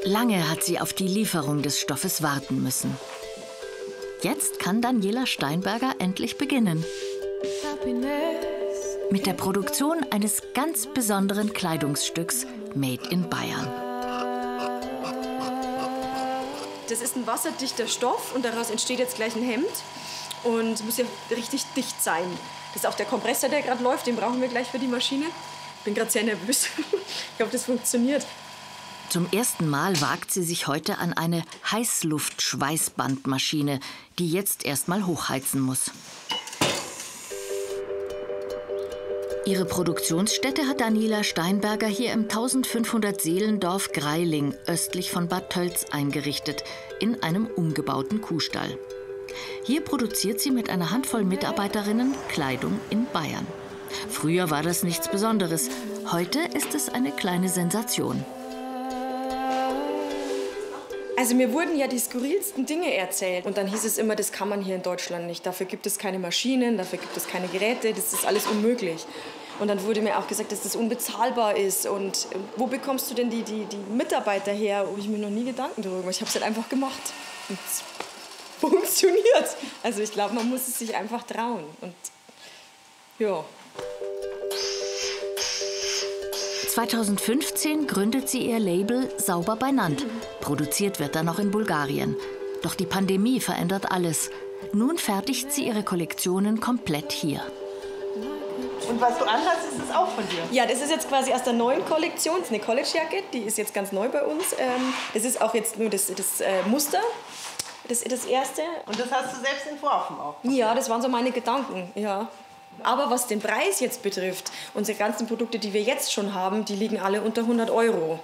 Lange hat sie auf die Lieferung des Stoffes warten müssen. Jetzt kann Daniela Steinberger endlich beginnen. Mit der Produktion eines ganz besonderen Kleidungsstücks Made in Bayern. Das ist ein wasserdichter Stoff und daraus entsteht jetzt gleich ein Hemd. Und es muss ja richtig dicht sein. Das ist auch der Kompressor, der gerade läuft, den brauchen wir gleich für die Maschine. Ich bin gerade sehr nervös. Ich hoffe, das funktioniert. Zum ersten Mal wagt sie sich heute an eine Heißluftschweißbandmaschine, die jetzt erst mal hochheizen muss. Ihre Produktionsstätte hat Daniela Steinberger hier im 1500-Seelendorf Greiling östlich von Bad Tölz eingerichtet, in einem umgebauten Kuhstall. Hier produziert sie mit einer Handvoll Mitarbeiterinnen Kleidung in Bayern. Früher war das nichts Besonderes, heute ist es eine kleine Sensation. Also mir wurden ja die skurrilsten Dinge erzählt. Und dann hieß es immer, das kann man hier in Deutschland nicht. Dafür gibt es keine Maschinen, dafür gibt es keine Geräte, das ist alles unmöglich. Und dann wurde mir auch gesagt, dass das unbezahlbar ist. Und wo bekommst du denn die Mitarbeiter her? Habe ich mir noch nie Gedanken darüber. Ich habe es halt einfach gemacht. Und es funktioniert. Also ich glaube, man muss es sich einfach trauen. Und ja. 2015 gründet sie ihr Label Sauber bei Nant. Produziert wird er noch in Bulgarien. Doch die Pandemie verändert alles. Nun fertigt sie ihre Kollektionen komplett hier. Und was du anhast, ist es auch von dir? Ja, das ist jetzt quasi aus der neuen Kollektion. Das ist eine College-Jacke, die ist jetzt ganz neu bei uns. Das ist auch jetzt nur das Muster, das erste. Und das hast du selbst entworfen auch? Ja, das waren so meine Gedanken, ja. Aber was den Preis jetzt betrifft, unsere ganzen Produkte, die wir jetzt schon haben, die liegen alle unter 100 €.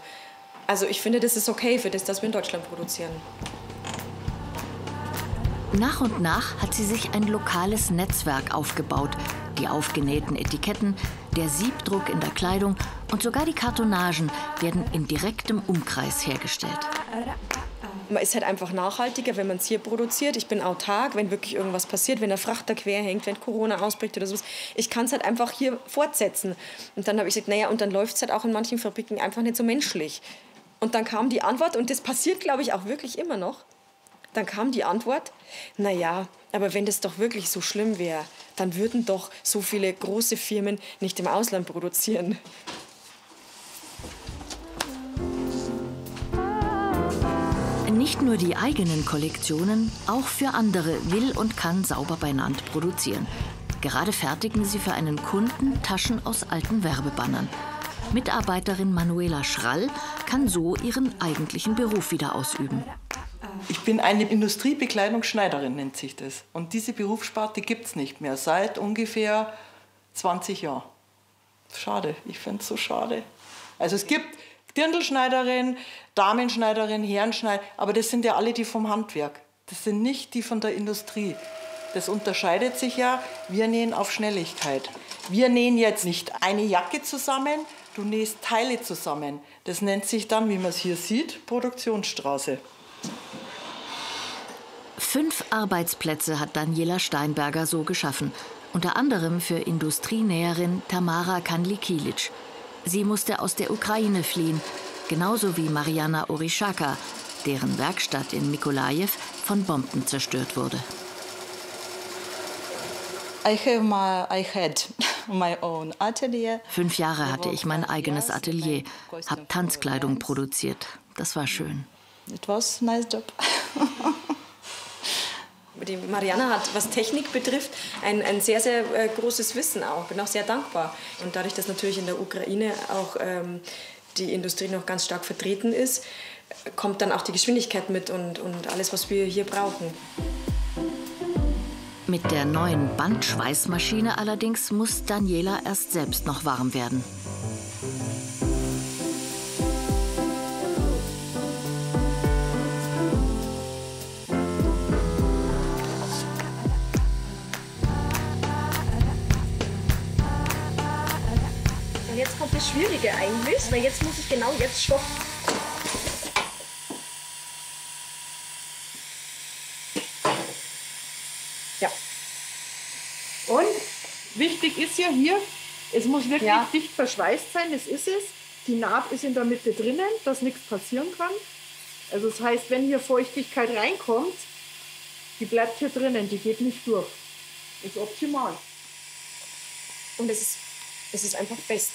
Also ich finde, das ist okay für das, dass wir in Deutschland produzieren. Nach und nach hat sie sich ein lokales Netzwerk aufgebaut. Die aufgenähten Etiketten, der Siebdruck in der Kleidung und sogar die Kartonagen werden in direktem Umkreis hergestellt. Man ist halt einfach nachhaltiger, wenn man es hier produziert. Ich bin autark, wenn wirklich irgendwas passiert, wenn der Frachter quer hängt, wenn Corona ausbricht oder sowas. Ich kann es halt einfach hier fortsetzen. Und dann habe ich gesagt, naja, und dann läuft es halt auch in manchen Fabriken einfach nicht so menschlich. Und dann kam die Antwort, und das passiert, glaube ich, auch wirklich immer noch. Dann kam die Antwort, naja, aber wenn das doch wirklich so schlimm wäre, dann würden doch so viele große Firmen nicht im Ausland produzieren. Nicht nur die eigenen Kollektionen, auch für andere will und kann Sauber bei Nant produzieren. Gerade fertigen sie für einen Kunden Taschen aus alten Werbebannern. Mitarbeiterin Manuela Schrall kann so ihren eigentlichen Beruf wieder ausüben. Ich bin eine Industriebekleidungsschneiderin, nennt sich das. Und diese Berufssparte gibt es nicht mehr, seit ungefähr 20 Jahren. Schade, ich finde es so schade. Also es gibt Dirndlschneiderin, Damenschneiderin, Herrenschneiderin, aber das sind ja alle die vom Handwerk. Das sind nicht die von der Industrie. Das unterscheidet sich ja, wir nähen auf Schnelligkeit. Wir nähen jetzt nicht eine Jacke zusammen, du nähst Teile zusammen. Das nennt sich dann, wie man es hier sieht, Produktionsstraße. 5 Arbeitsplätze hat Daniela Steinberger so geschaffen. Unter anderem für Industrienäherin Tamara Kanlikilic. Sie musste aus der Ukraine fliehen, genauso wie Mariana Orischaka, deren Werkstatt in Mykolajiw von Bomben zerstört wurde. I had my own atelier. 5 Jahre hatte ich mein eigenes Atelier, habe Tanzkleidung produziert. Das war schön. It was a nice job. Die Mariana hat, was Technik betrifft, ein sehr, sehr großes Wissen auch. Bin auch sehr dankbar. Und dadurch, dass natürlich in der Ukraine auch die Industrie noch ganz stark vertreten ist, kommt dann auch die Geschwindigkeit mit und alles, was wir hier brauchen. Mit der neuen Bandschweißmaschine allerdings muss Daniela erst selbst noch warm werden. Und jetzt kommt das Schwierige eigentlich, weil jetzt muss ich genau jetzt stoppen. Ja. Und wichtig ist ja hier, es muss wirklich Ja. dicht verschweißt sein, das ist es. Die Naht ist in der Mitte drinnen, dass nichts passieren kann. Also das heißt, wenn hier Feuchtigkeit reinkommt, die bleibt hier drinnen, die geht nicht durch. Ist optimal. Und es ist einfach fest.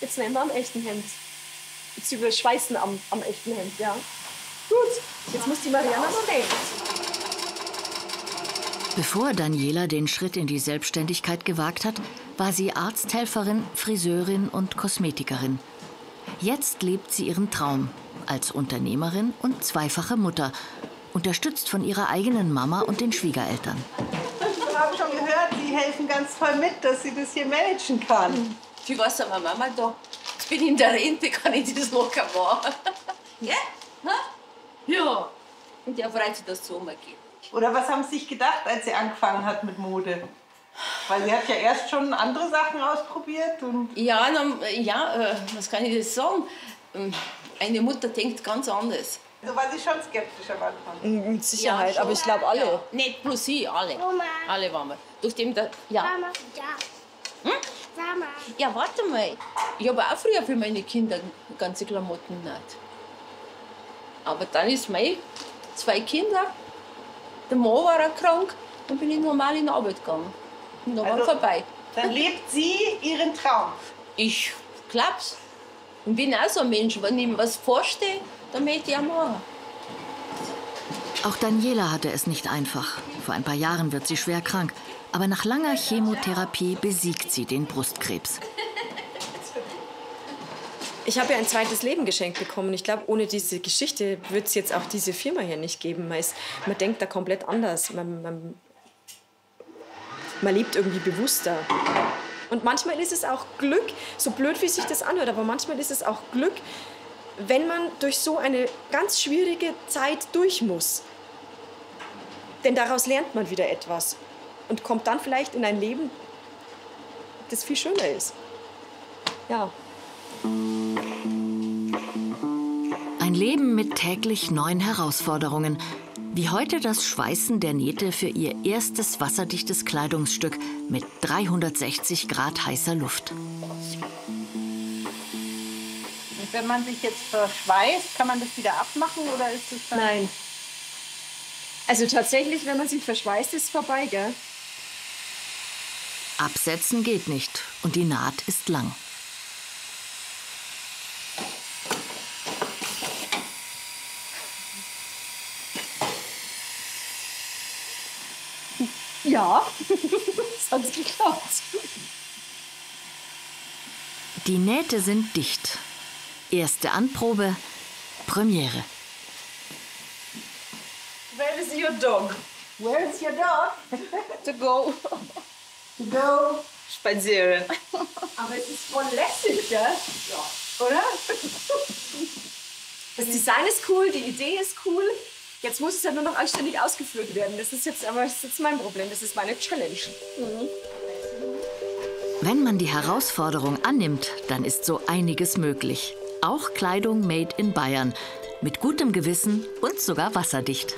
Jetzt nehmen wir am echten Hemd. Jetzt überschweißen am echten Hemd, ja. Gut, jetzt muss die Mariana noch nähen. Bevor Daniela den Schritt in die Selbstständigkeit gewagt hat, war sie Arzthelferin, Friseurin und Kosmetikerin. Jetzt lebt sie ihren Traum als Unternehmerin und zweifache Mutter, unterstützt von ihrer eigenen Mama und den Schwiegereltern. Ich habe schon gehört, Sie helfen ganz toll mit, dass sie das hier managen kann. Wie war es an meiner Mama da? Jetzt bin ich in der Rente, kann ich das locker machen. Gell? Ja. Und der freut sich, dass es so umgeht. Oder was haben Sie sich gedacht, als sie angefangen hat mit Mode? Weil sie hat ja erst schon andere Sachen ausprobiert. Und Ja, was kann ich das sagen? Eine Mutter denkt ganz anders. also war sie schon skeptisch am Anfang. Mit Sicherheit, schon. aber ich glaube alle. Ja. Nicht bloß sie, alle. Mama. Alle waren wir. Durch den, ja. Mama, ja. Mama. Ja, warte mal. Ich habe auch früher für meine Kinder ganze Klamotten genäht. Aber dann ist meine 2 Kinder, der Mann war auch krank, dann bin ich normal in die Arbeit gegangen. Und dann war vorbei. Dann lebt sie ihren Traum. Ich glaub's. Und bin auch so ein Mensch, wenn ich mir was vorstehe, dann möchte ich auch machen. Auch Daniela hatte es nicht einfach. Vor ein paar Jahren wird sie schwer krank. Aber nach langer Chemotherapie besiegt sie den Brustkrebs. Ich habe ja ein zweites Leben geschenkt bekommen. Ich glaube, ohne diese Geschichte wird es jetzt auch diese Firma hier nicht geben. Man denkt da komplett anders. Man lebt irgendwie bewusster. Und manchmal ist es auch Glück, so blöd wie sich das anhört, aber manchmal ist es auch Glück, wenn man durch so eine ganz schwierige Zeit durch muss. Denn daraus lernt man wieder etwas und kommt dann vielleicht in ein Leben, das viel schöner ist. Ja. Ein Leben mit täglich neuen Herausforderungen. Wie heute das Schweißen der Nähte für ihr erstes wasserdichtes Kleidungsstück mit 360 Grad heißer Luft. Und wenn man sich jetzt verschweißt, kann man das wieder abmachen oder ist es dann... Nein. Also tatsächlich, wenn man sich verschweißt, ist es vorbei, gell? Absetzen geht nicht und die Naht ist lang. Ja, das hat geklappt. Die Nähte sind dicht. Erste Anprobe, Premiere. Where is your dog? Where is your dog? To go. To go. Spazieren. Aber es ist voll lässig, gell? Ja. Oder? Das Design ist cool, die Idee ist cool. Jetzt muss es ja nur noch anständig ausgeführt werden. Das ist jetzt mein Problem, das ist meine Challenge. Wenn man die Herausforderung annimmt, dann ist so einiges möglich. Auch Kleidung made in Bayern. Mit gutem Gewissen und sogar wasserdicht.